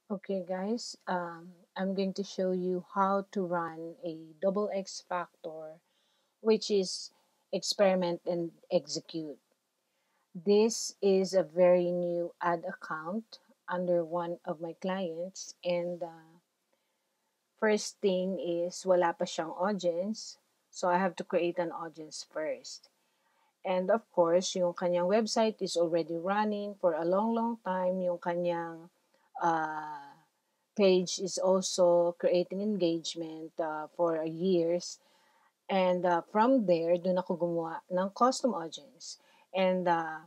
Okay guys, I'm going to show you how to run a double X factor, which is experiment and execute. This is a very new ad account under one of my clients, and first thing is wala pa siyang audience, so I have to create an audience first. And of course, yung kanyang website is already running for a long time. Yung kanyang uh, page is also creating engagement for years. And from there, doon ako gumawa ng custom audience. And I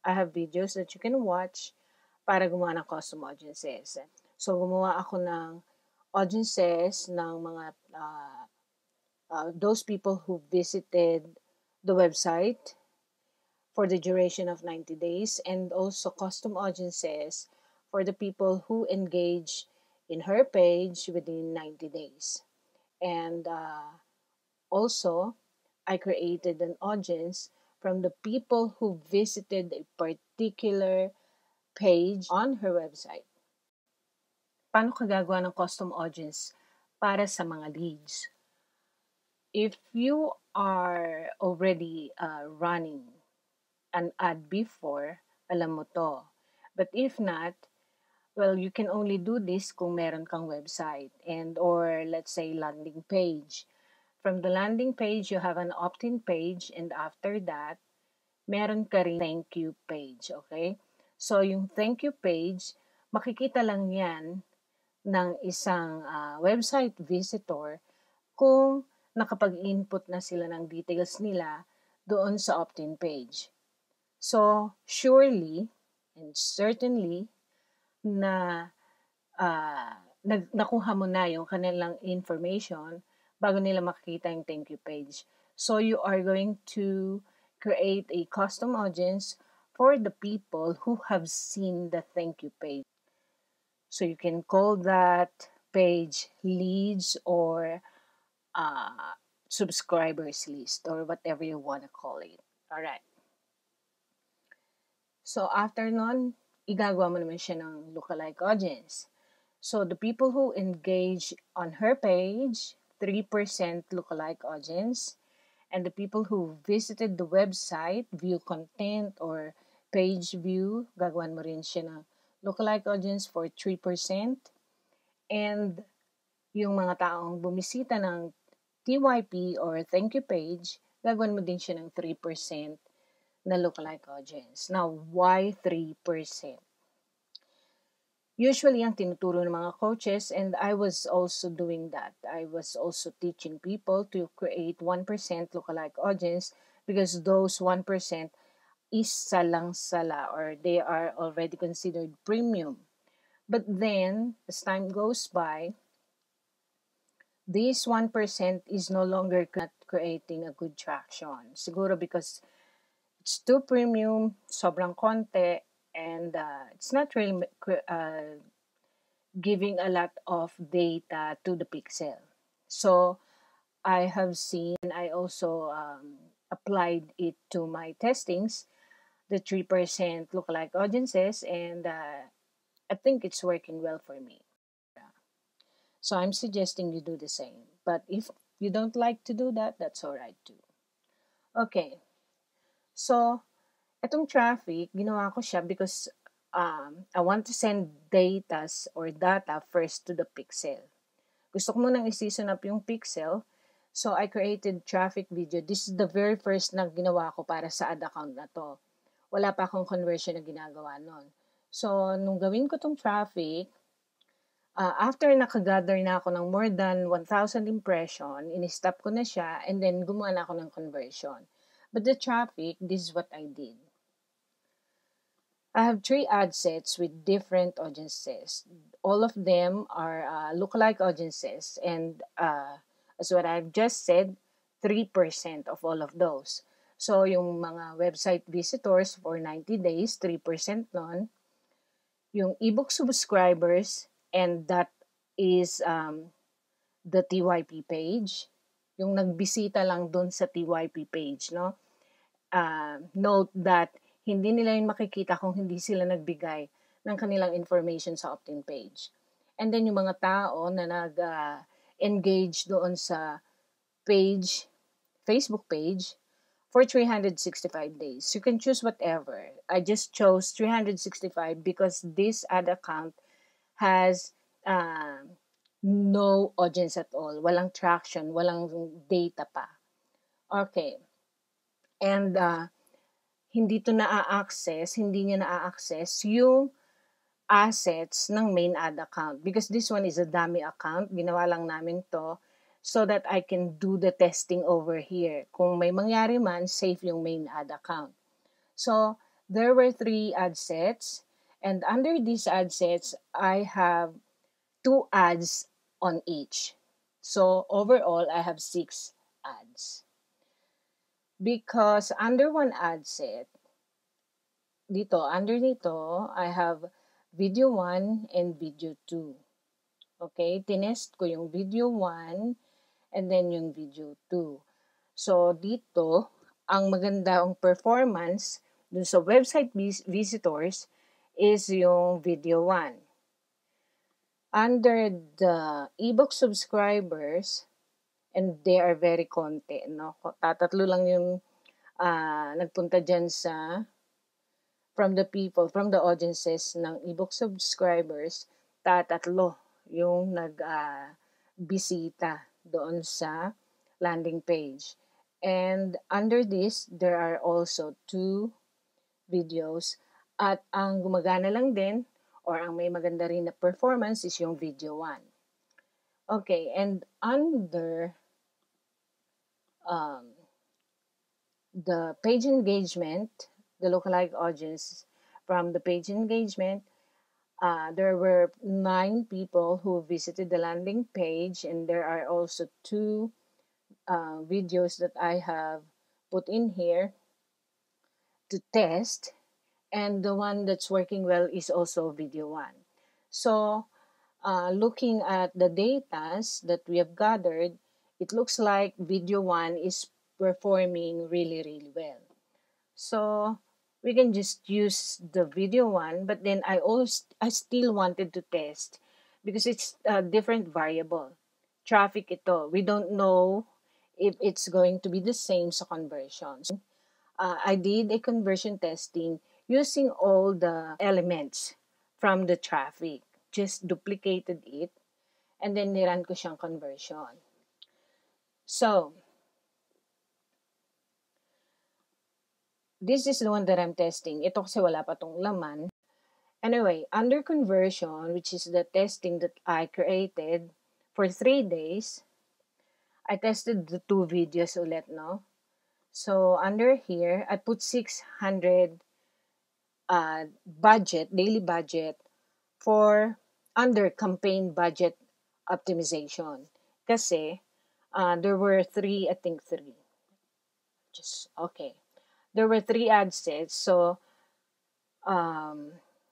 have videos that you can watch para gumawa ng custom audiences. So, gumawa ako ng audiences ng mga those people who visited the website for the duration of 90 days, and also custom audiences for the people who engage in her page within 90 days. And also, I created an audience from the people who visited a particular page on her website. Paano ka gagawa ng custom audience para sa mga leads? If you are already running an ad before, alam mo to. But if not, well, you can only do this kung meron kang website and or let's say landing page. From the landing page, you have an opt-in page, and after that, meron ka rin thank you page, okay? So, yung thank you page, makikita lang yan ng isang website visitor kung nakapag-input na sila ng details nila doon sa opt-in page. So, surely and certainly na nakuha mo na yung kanilang information bago nila makita yung thank you page. So, you are going to create a custom audience for the people who have seen the thank you page. So, you can call that page leads or subscribers list or whatever you want to call it. Alright. So, after nun, igagawa mo naman siya ng lookalike audience. So, the people who engage on her page, 3% lookalike audience. And the people who visited the website, view content or page view, gagawan mo rin siya ng lookalike audience for 3%. And yung mga taong bumisita ng TYP or thank you page, gagawan mo din siya ng 3% na lookalike audience. Now, why 3%? Usually, ang tinuturo ng mga coaches, and I was also doing that. I was also teaching people to create 1% lookalike audience because those 1% is salang-sala or they are already considered premium. But then, as time goes by, this 1% is no longer not creating a good traction. Siguro because it's too premium, sobrang konti, and it's not really giving a lot of data to the pixel. So I have seen, I also applied it to my testings, the 3% lookalike audiences, and I think it's working well for me. So I'm suggesting you do the same. But if you don't like to do that, that's alright too. Okay. So, itong traffic, ginawa ko siya because I want to send data first to the pixel. Gusto ko munang i-season up yung pixel. So, I created traffic video. This is the very first na ginawa ko para sa ad account na to. Wala pa akong conversion na ginagawa nun. So, nung gawin ko tong traffic, after nakagather na ako ng more than 1,000 impression, in-stop ko na siya, and then gumawa na ako ng conversion. But the traffic, this is what I did. I have 3 ad sets with different audiences. All of them are lookalike audiences, and as what I've just said, 3% of all of those. So, yung mga website visitors for 90 days, 3% nun. Yung ebook subscribers, and that is the TYP page. Yung nagbisita lang dun sa TYP page, no? Note that hindi nila yun makikita kung hindi sila nagbigay ng kanilang information sa opt-in page. And then yung mga tao na nag-engage doon sa page, Facebook page, for 365 days. You can choose whatever. I just chose 365 because this ad account has no audience at all. Walang traction, walang data pa. Okay. And hindi niya na-access yung assets ng main ad account because this one is a dummy account. Ginawa lang namin to so that I can do the testing over here. Kung may mangyari man, safe yung main ad account. So, there were 3 ad sets, and under these ad sets, I have 2 ads on each. So, overall, I have 6 ads. Because under one ad set, under nito, I have video 1 and video 2. Okay, tinest ko yung video 1 and then yung video 2. So, dito, ang magandang performance dun sa website visitors is yung video 1. Under the ebook subscribers, and they are very konti, no? Tatatlo lang yung nagpunta dyan from the audiences ng ebook subscribers, tatatlo yung bisita doon sa landing page. And under this, there are also 2 videos. At ang gumagana lang din, or ang may maganda rin na performance is yung video 1. Okay, and under the page engagement, the lookalike audience from the page engagement, there were 9 people who visited the landing page, and there are also 2 videos that I have put in here to test, and the one that's working well is also video 1. So, looking at the data that we have gathered, it looks like video 1 is performing really, really well. So, we can just use the video 1, but then I still wanted to test because it's a different variable. Traffic ito. We don't know if it's going to be the same sa conversions. I did a conversion testing using all the elements from the traffic. Just duplicated it and then niran ko siyang conversion. So, this is the one that I'm testing. Ito kasi wala pa tong laman. Anyway, under conversion, which is the testing that I created for 3 days, I tested the 2 videos ulit, no? So, under here, I put 600 daily budget for under campaign budget optimization. Kasi, there were 3. There were 3 ad sets. So,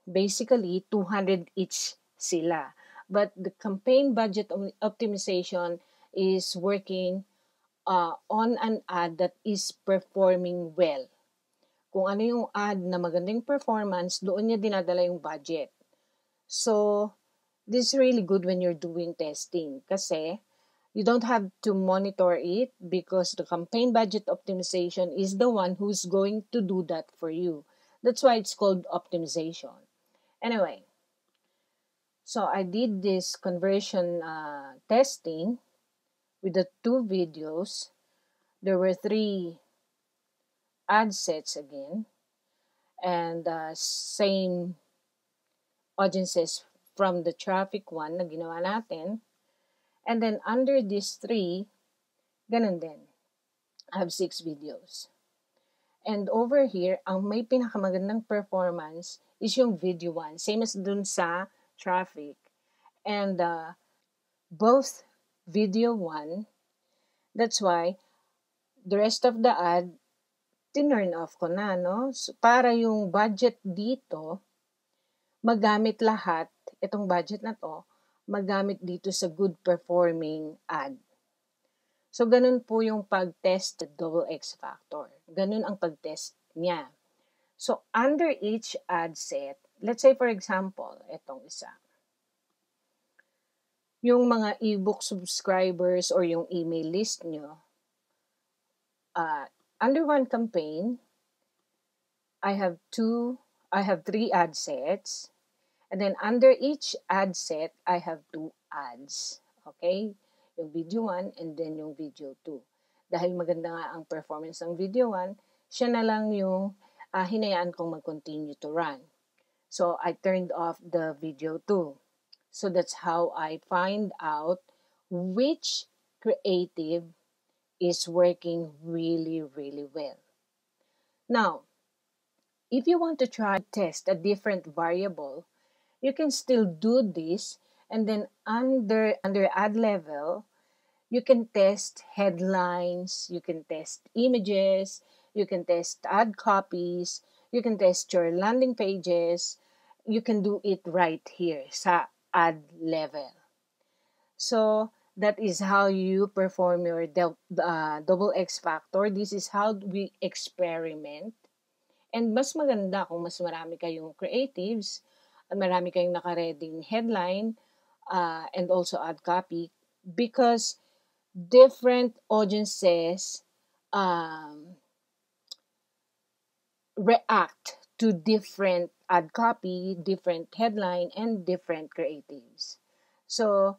basically, 200 each sila. But the campaign budget optimization is working on an ad that is performing well. Kung ano yung ad na magandang performance, doon niya dinadala yung budget. So, this is really good when you're doing testing kasi you don't have to monitor it because the campaign budget optimization is the one who's going to do that for you. That's why it's called optimization. Anyway, so I did this conversion testing with the 2 videos. There were 3 ad sets again, and same audiences from the traffic one na ginawa natin. And then under these 3, ganun din. I have 6 videos. And over here, ang may pinakamagandang performance is yung video 1. Same as dun sa traffic. And both video 1, that's why the rest of the ad, tinurn off ko na, no? So, para yung budget dito, magamit lahat, itong budget na to, magamit dito sa good performing ad. So, ganun po yung pag-test double X factor. Ganun ang pag-test niya. So, under each ad set, let's say for example, itong isa. yung mga ebook subscribers or yung email list nyo, under one campaign, I have three ad sets. And then under each ad set, I have two ads. Okay? Yung video 1 and then yung video 2. Dahil maganda nga ang performance ng video 1, siya na lang yung hinayaan kong mag-continue to run. So, I turned off the video 2. So, that's how I find out which creative is working really, really well. Now, if you want to try to test a different variable, you can still do this, and then under ad level, you can test headlines, you can test images, you can test ad copies, you can test your landing pages. You can do it right here sa ad level. So that is how you perform your double X factor. This is how we experiment. And mas maganda kung mas marami kayong creatives, at marami kayong nakareding headline, and also ad copy, because different audiences react to different ad copy, different headline, and different creatives. So,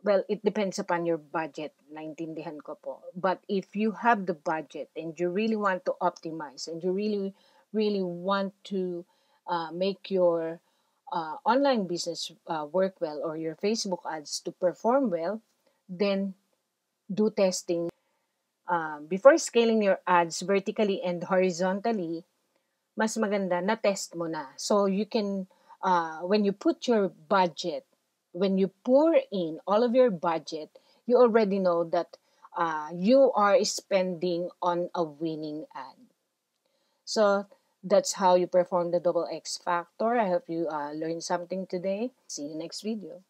well, it depends upon your budget. Naintindihan ko po. But if you have the budget and you really want to optimize and you really, really want to make your online business work well, or your Facebook ads to perform well, then do testing. Before scaling your ads vertically and horizontally, mas maganda na test mo na. So you can, when you put your budget, when you pour in all of your budget, you already know that you are spending on a winning ad. So that's how you perform the double X factor. I hope you learned something today. See you next video.